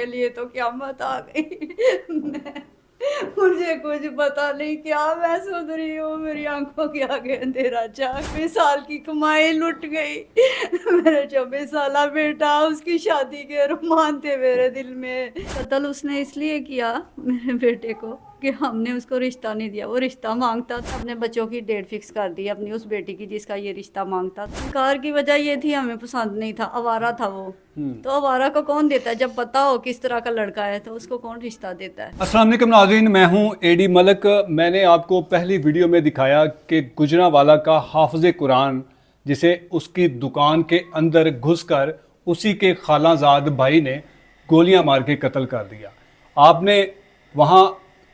के लिए तो क़यामत आ गई। मुझे कुछ पता नहीं क्या मैं सुन रही हूँ, मेरी आंखों के आगे अंधेरा छा, 20 साल की कमाई लुट गई। मेरा 24 साला बेटा, उसकी शादी के अरमान थे मेरे दिल में। कत्ल उसने इसलिए किया मेरे बेटे को कि हमने उसको रिश्ता नहीं दिया। वो रिश्ता मांगता था, अपने बच्चों की डेट फिक्स कर दी अपनी उस बेटी की जिसका ये रिश्ता मांगता था। इनकार की वजह ये थी हमें पसंद नहीं था, आवारा था वो। तो आवारा को कौन देता है? जब पता हो किस तरह का लड़का है तो उसको कौन रिश्ता देता है? अस्सलाम वालेकुम नाज़रीन, मैं हूं एडी मलक। मैंने आपको पहली वीडियो में दिखाया कि गुजरांवाला का हाफिज़ कुरान, जिसे उसकी दुकान के अंदर घुसकर उसी के खालाजाद भाई ने गोलियां मार के कत्ल कर दिया। आपने वहां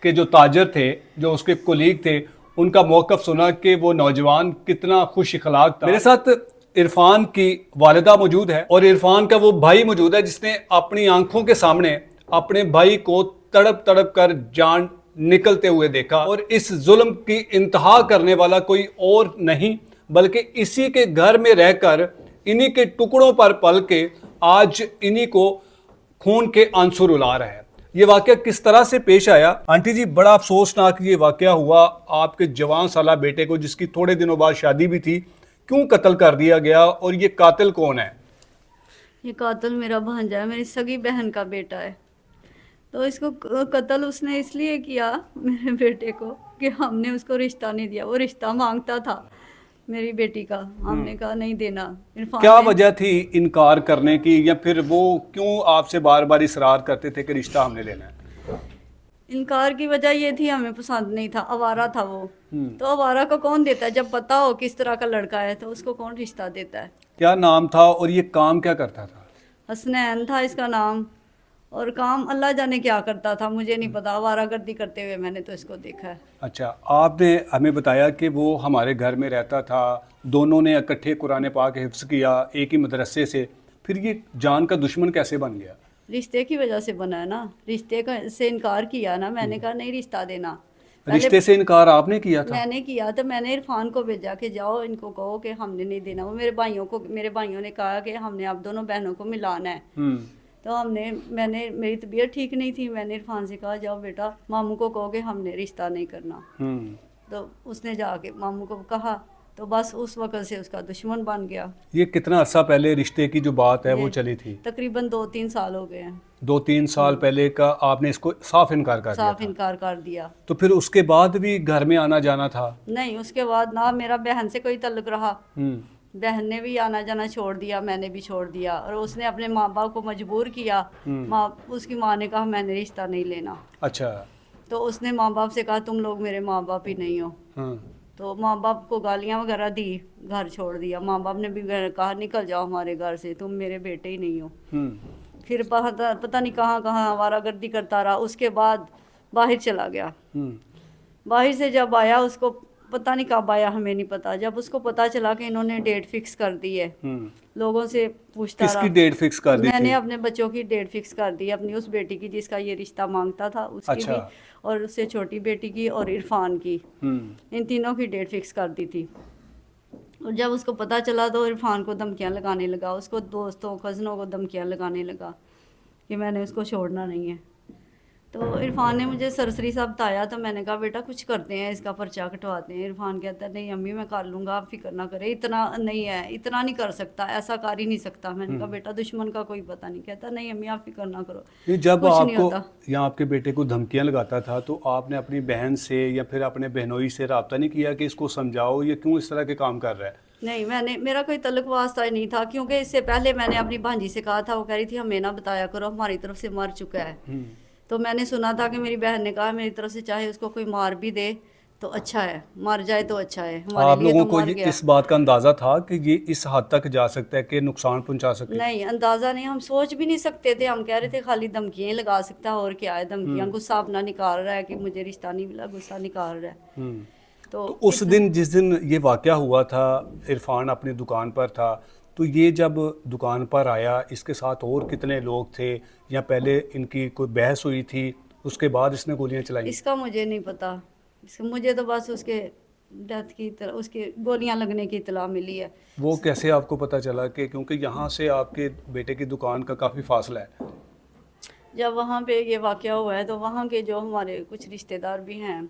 के जो ताजर थे, जो उसके कोलीग थे, उनका मौक़िफ़ सुना कि वो नौजवान कितना खुश अखलाक था। मेरे साथ इरफान की वालिदा मौजूद है और इरफान का वो भाई मौजूद है जिसने अपनी आंखों के सामने अपने भाई को तड़प तड़प कर जान निकलते हुए देखा। और इस जुल्म की इंतहा करने वाला कोई और नहीं बल्कि इसी के घर में रहकर इन्हीं के टुकड़ों पर पल के आज इन्हीं को खून के आंसू रुला रहा है। ये वाकया किस तरह से पेश आया? आंटी जी, बड़ा अफसोसनाक ये वाकया हुआ। आपके जवान साला बेटे को, जिसकी थोड़े दिनों बाद शादी भी थी, क्यों कत्ल कर दिया गया और ये कातिल कौन है? ये कातिल मेरा भांजा है, मेरी सगी बहन का बेटा है। तो इसको कत्ल उसने इसलिए किया मेरे बेटे को कि हमने उसको रिश्ता नहीं दिया। वो रिश्ता मांगता था मेरी बेटी का, हमने कहा नहीं देना। इरफान क्या ने वजह थी इनकार करने की, या फिर वो क्यों आपसे बार बार इसरार करते थे कि रिश्ता हमने लेना है? इनकार की वजह ये थी हमें पसंद नहीं था, आवारा था वो। तो आवारा को कौन देता है? जब पता हो किस तरह का लड़का है तो उसको कौन रिश्ता देता है? क्या नाम था और ये काम क्या करता था? हसनैन था इसका नाम, और काम अल्लाह जाने क्या करता था, मुझे नहीं पता। आवारागर्दी करते हुए मैंने तो इसको देखा है। अच्छा, आपने हमें बताया कि वो हमारे घर में रहता था, दोनों ने इकट्ठे कुरान पाक हिफ्ज़ किया एक ही मदरसे से, फिर ये जान का दुश्मन कैसे बन गया? रिश्ते की वजह से बना है ना, रिश्ते का से इनकार किया ना। मैंने कहा नहीं रिश्ता देना। पहले रिश्ते से इनकार आपने किया था? मैंने किया तो मैंने इरफान को भेजा कि जाओ इनको कहो कि हमने नहीं देना। वो मेरे भाइयों ने कहा कि हमने आप दोनों बहनों को मिलाना है। तो मेरी तबीयत ठीक नहीं थी, मैंने इरफान से कहा जाओ बेटा मामू को कहो कि हमने रिश्ता नहीं करना। तो उसने जाके मामू को कहा, तो बस उस वक़्त से उसका दुश्मन बन गया। ये कितना अर्सा पहले रिश्ते की जो बात है वो ये चली थी? तकरीबन 2-3 साल हो गए हैं। 2-3 साल पहले का आपने इसको साफ इनकार कर दिया साफ था? इनकार कर दिया। तो फिर उसके बाद भी घर में आना जाना था? नहीं, उसके बाद ना मेरा बहन से कोई तल्लुक रहा। बहन ने भी आना जाना छोड़ दिया, मैंने भी छोड़ दिया, और उसने अपने माँ बाप को मजबूर किया। उसकी माँ ने कहा मैंने रिश्ता नहीं लेना। अच्छा। तो उसने माँ बाप से कहा तुम लोग मेरे माँ बाप ही नहीं हो। तो माँ बाप को गालियाँ वगैरह दी, घर छोड़ दिया। माँ बाप ने भी कहा निकल जाओ हमारे घर से, तुम मेरे बेटे ही नहीं हो। फिर पता नहीं कहाँ कहाँ आवारागर्दी करता रहा। उसके बाद बाहर चला गया। बाहर से जब आया, उसको पता नहीं कब आया, हमें नहीं पता। जब उसको पता चला कि इन्होंने डेट फिक्स कर दी है, लोगों से पूछता रहा। किसकी डेट फिक्स कर दी थी? मैंने अपने बच्चों की डेट फिक्स कर दी, अपनी उस बेटी की जिसका ये रिश्ता मांगता था उसकी अच्छा। भी, और उससे छोटी बेटी की और इरफान की। इन तीनों की डेट फिक्स कर दी थी। और जब उसको पता चला तो इरफान को धमकियाँ लगाने लगा, उसको दोस्तों कज़नों को धमकियाँ लगाने लगा कि मैंने उसको छोड़ना नहीं है। तो इरफान ने मुझे सरसरी सा बताया, तो मैंने कहा बेटा कुछ करते हैं, इसका पर्चा कटवाते हैं। इरफान कहता है नहीं अम्मी मैं कर लूँगा, आप फिक्र ना करें, इतना नहीं है, इतना नहीं कर सकता, ऐसा कर ही नहीं सकता। मैंने कहा बेटा दुश्मन का कोई पता नहीं। कहता नहीं अम्मी आप फिक्र ना करो, ये जब कुछ नहीं आपको होता। या आपके बेटे को धमकियां लगाता था तो आपने अपनी बहन से या फिर अपने बहनोई से रब्ता नहीं किया कि इसको समझाओ ये क्यों इस तरह के काम कर रहा है? नहीं, मेरा कोई तल्लुक वास्ता ही नहीं था, क्योंकि इससे पहले मैंने अपनी भांजी से कहा था। वो कह रही थी हमें ना बताया करो, हमारी तरफ से मर चुका है। तो मैंने सुना था कि मेरी बहन ने कहा मेरी तरफ से चाहे उसको कोई मार भी दे तो अच्छा है, मर जाए तो अच्छा है, हमारे आप लिए लोगों तो को मर गया। इस बात का अंदाज़ा था कि ये इस हद तक जा सकता है कि नुकसान पहुंचा सके? नहीं, अंदाज़ा नहीं, हम सोच भी नहीं सकते थे। हम कह रहे थे खाली धमकियाँ लगा सकता है, और क्या है धमकियाँ। गुस्सा अपना निकाल रहा है कि मुझे रिश्ता नहीं मिला, गुस्सा निकाल रहा है। तो उस दिन जिस दिन ये वाकया हुआ था, इरफान अपनी दुकान पर था, तो ये जब दुकान पर आया इसके साथ और कितने लोग थे, या पहले इनकी कोई बहस हुई थी उसके बाद इसने गोलियां चलाई? इसका मुझे नहीं पता। मुझे तो बस उसके डेथ की उसके गोलियां लगने की इतला मिली है। वो कैसे आपको पता चला? कि क्योंकि यहाँ से आपके बेटे की दुकान का काफ़ी फासला है। जब वहाँ पे ये वाक़या हुआ है तो वहाँ के जो हमारे कुछ रिश्तेदार भी हैं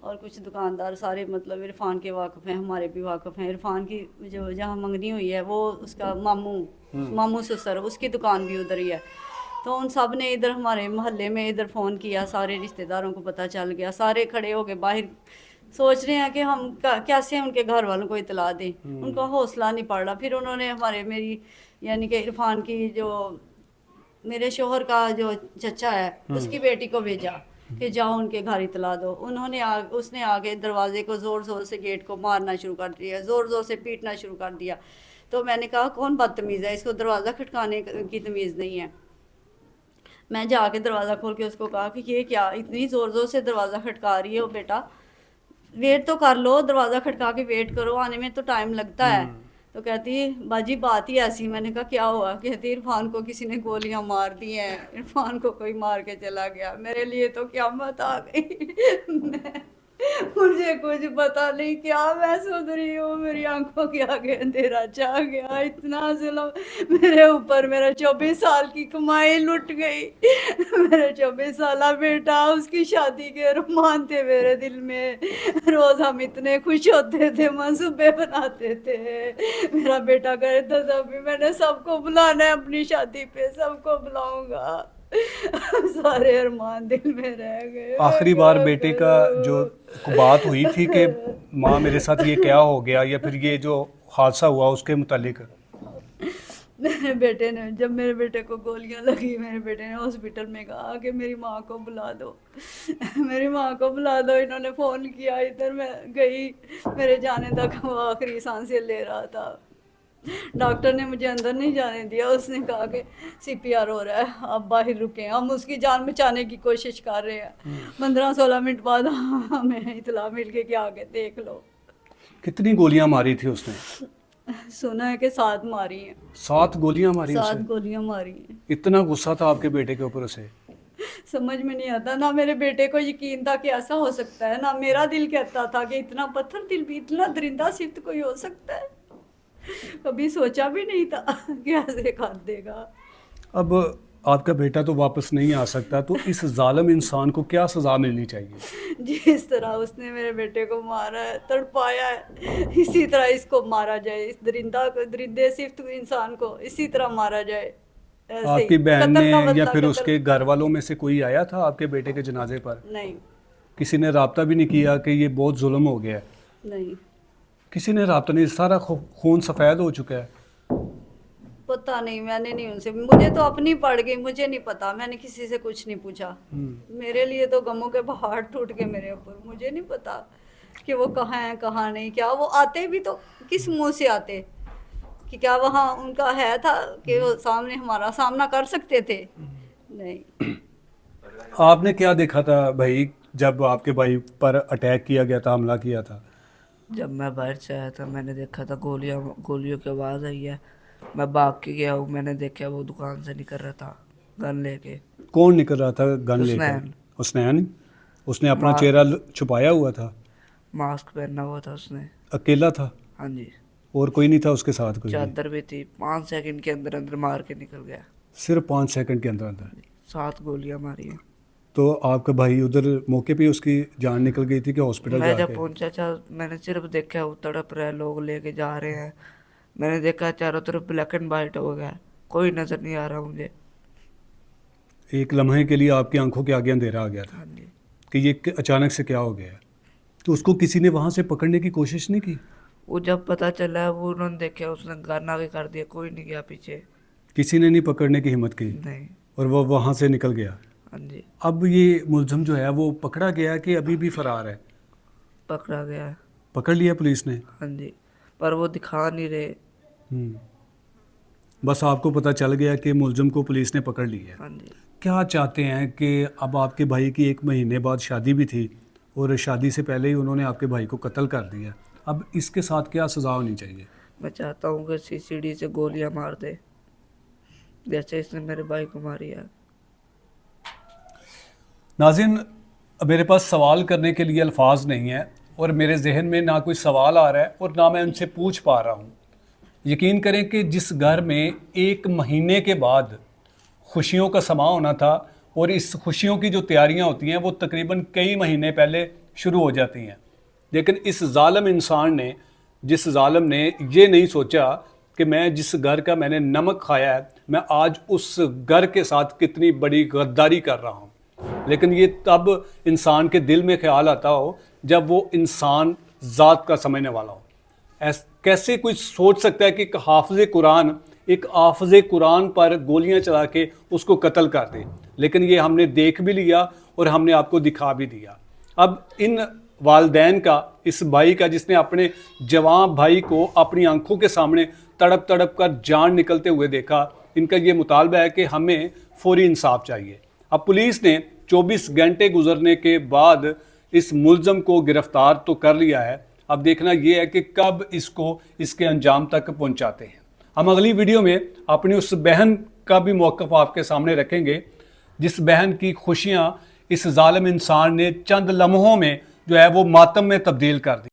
और कुछ दुकानदार सारे मतलब इरफान के वाकिफ़ हैं, हमारे भी वाकिफ़ हैं। इरफान की जो जहाँ मंगनी हुई है वो उसका मामू ससुर उसकी दुकान भी उधर ही है। तो उन सब ने इधर हमारे मोहल्ले में इधर फ़ोन किया, सारे रिश्तेदारों को पता चल गया, सारे खड़े हो गए बाहर, सोच रहे हैं कि हम कैसे उनके घर वालों को इतला दें। उनका हौसला नहीं पड़ रहा। फिर उन्होंने मेरी यानी कि इरफान की जो मेरे शोहर का जो चचा है उसकी बेटी को भेजा कि जाओ उनके घर इतला दो। उसने आके दरवाजे को ज़ोर ज़ोर से गेट को मारना शुरू कर दिया, ज़ोर ज़ोर से पीटना शुरू कर दिया। तो मैंने कहा कौन बदतमीज़ है, इसको दरवाज़ा खटकाने की तमीज़ नहीं है। मैं जाके दरवाज़ा खोल के उसको कहा कि ये क्या इतनी ज़ोर ज़ोर से दरवाज़ा खटका रही हो बेटा, वेट तो कर लो, दरवाज़ा खटका के वेट करो, आने में तो टाइम लगता है। तो कहती बाजी बात ही ऐसी। मैंने कहा क्या हुआ? कहती इरफान को किसी ने गोलियां मार दी हैं, इरफान को कोई मार के चला गया। मेरे लिए तो क़यामत आ गई। मुझे कुछ पता नहीं क्या मैं सुध रही हूँ, मेरी आंखों के आगे अंधेरा छा गया। इतना जुल्म मेरे ऊपर, मेरा 24 साल की कमाई लुट गई। मेरा 24 साला बेटा, उसकी शादी के अरमान थे मेरे दिल में। रोज़ हम इतने खुश होते थे, मंसूबे बनाते थे। मेरा बेटा कहता था भी मैंने सबको बुलाना है अपनी शादी पे, सबको बुलाऊंगा। सारे अरमान दिल में रह गए। आखिरी बार बेटे का जो बात हुई थी कि माँ मेरे साथ ये क्या हो गया, या फिर ये जो हादसा हुआ उसके मुतालिक? मेरे बेटे ने, जब मेरे बेटे को गोलियां लगी, मेरे बेटे ने हॉस्पिटल में कहा कि मेरी माँ को बुला दो, मेरी माँ को बुला दो। इन्होंने फ़ोन किया, इधर मैं गई, मेरे जाने तक वो आखिरी सांसें ले रहा था। डॉक्टर ने मुझे अंदर नहीं जाने दिया। उसने कहा कि CPR हो रहा है, आप बाहर रुके। हम उसकी जान बचाने की कोशिश कर रहे हैं। 15-16 मिनट बाद हमें इतला मिल के कि आगे देख लो। कितनी गोलियां मारी थी उसने? सुना है कि 7 मारी हैं। 7 गोलियां मारी 7 उसे? गोलियां मारी हैं। इतना गुस्सा था आपके बेटे के ऊपर उसे? समझ में नहीं आता, ना मेरे बेटे को यकीन था कि ऐसा हो सकता है, ना मेरा दिल कहता था कि इतना पत्थर दिल भी, इतना दरिंदा सिर्फ कोई हो सकता है। कभी सोचा भी नहीं था कि ऐसे कर देगा। अब आपका बेटा तो वापस नहीं आ सकता, तो इस जालिम इंसान को क्या सज़ा मिलनी चाहिए? जिस तरह उसने मेरे बेटे को मारा है, तड़पाया है, इसी तरह इसको मारा जाए। इस दरिंदे सिर्फ इंसान को इसी तरह मारा जाए। ऐसे ही आपकी बहन कत्ल ने का या बदला फिर कत्ल। उसके घर वालों में से कोई आया था आपके बेटे के जनाजे पर? नहीं, किसी ने राब्ता भी नहीं किया कि ये बहुत जुल्म हो गया है? नहीं, किसी ने राब्ता नहीं, सारा खून सफ़ेद हो चुका है। पता नहीं, मैंने नहीं उनसे, मुझे तो अपनी पड़ गई, मुझे नहीं पता, मैंने किसी से कुछ नहीं पूछा। मेरे लिए तो गमों के पहाड़ टूट के मेरे ऊपर। मुझे नहीं पता कि वो कहाँ हैं कहाँ नहीं। क्या वो आते भी तो किस मुंह से आते, कि क्या वहाँ उनका है था कि वो सामने हमारा सामना कर सकते थे? नहीं। आपने क्या देखा था भाई जब आपके भाई पर अटैक किया गया था, हमला किया था? जब मैं बाहर से आया था मैंने देखा था गोलियों की आवाज़ आई है। मैं भाग के गया हूँ, मैंने देखा वो दुकान से निकल रहा था गन लेके। कौन निकल रहा था गन लेकर? हुसनैन। हुसनैन। उसने अपना चेहरा छुपाया हुआ था? मास्क पहना हुआ था उसने। अकेला था? हाँ जी। और कोई नहीं था उसके साथ? कोई भी? चादर भी थी। 5 सेकंड के अंदर अंदर मार के निकल गया। सिर्फ 5 सेकंड के अंदर अंदर? 7 गोलियां मारी हैं। तो आपका भाई उधर मौके पे उसकी जान निकल गई थी कि हॉस्पिटल मैं जब जाके? पहुंचा था मैंने सिर्फ देखा वो तड़प रहे, लोग लेके जा रहे हैं। मैंने देखा चारों तरफ ब्लैक एंड वाइट हो गया, कोई नज़र नहीं आ रहा मुझे। एक लम्हे के लिए आपकी आंखों के आगे अंधेरा आ गया था हाँ जी। कि ये अचानक से क्या हो गया। तो उसको किसी ने वहाँ से पकड़ने की कोशिश नहीं की? वो जब पता चला वो उन्होंने देखा, उसने गन आगे कर दिया, कोई नहीं गया पीछे। किसी ने नहीं पकड़ने की हिम्मत की नहीं। और वो वहाँ से निकल गया? हाँ जी। अब ये मुलजिम जो है वो पकड़ा गया कि अभी भी फरार है? पकड़ा गया। पकड़ लिया पुलिस ने? हाँ जी, पर वो दिखा नहीं रहे। बस आपको पता चल गया कि मुलजिम को पुलिस ने पकड़ लिया है। हाँ जी। क्या चाहते हैं कि अब आपके भाई की 1 महीने बाद शादी भी थी और शादी से पहले ही उन्होंने आपके भाई को कत्ल कर दिया, अब इसके साथ क्या सज़ा होनी चाहिए? मैं चाहता हूँ कि CCD से गोलियां मार दे जैसे इसने मेरे भाई को मारी है। नाज़रीन, मेरे पास सवाल करने के लिए अल्फाज नहीं है और मेरे जहन में ना कोई सवाल आ रहा है और ना मैं उनसे पूछ पा रहा हूँ। यकीन करें कि जिस घर में 1 महीने के बाद खुशियों का समा होना था और इस खुशियों की जो तैयारियां होती हैं वो तकरीबन कई महीने पहले शुरू हो जाती हैं। लेकिन इस ज़ालिम इंसान ने, जिस ज़ालिम ने ये नहीं सोचा कि मैं जिस घर का मैंने नमक खाया है, मैं आज उस घर के साथ कितनी बड़ी गद्दारी कर रहा हूँ। लेकिन ये तब इंसान के दिल में ख्याल आता हो जब वो इंसान ज़ात का समझने वाला हो। कैसे कोई सोच सकता है कि एक हाफ़िज़ कुरान पर गोलियां चला के उसको कत्ल कर दे। लेकिन ये हमने देख भी लिया और हमने आपको दिखा भी दिया। अब इन वालदैन का, इस भाई का जिसने अपने जवान भाई को अपनी आंखों के सामने तड़प तड़प कर जान निकलते हुए देखा, इनका ये मुतालबा है कि हमें फौरी इंसाफ चाहिए। अब पुलिस ने 24 घंटे गुजरने के बाद इस मुल्ज़म को गिरफ्तार तो कर लिया है। अब देखना ये है कि कब इसको इसके अंजाम तक पहुंचाते हैं। हम अगली वीडियो में अपनी उस बहन का भी मौक़िफ़ आपके सामने रखेंगे जिस बहन की खुशियां इस ज़ालिम इंसान ने चंद लम्हों में जो है वो मातम में तब्दील कर दी।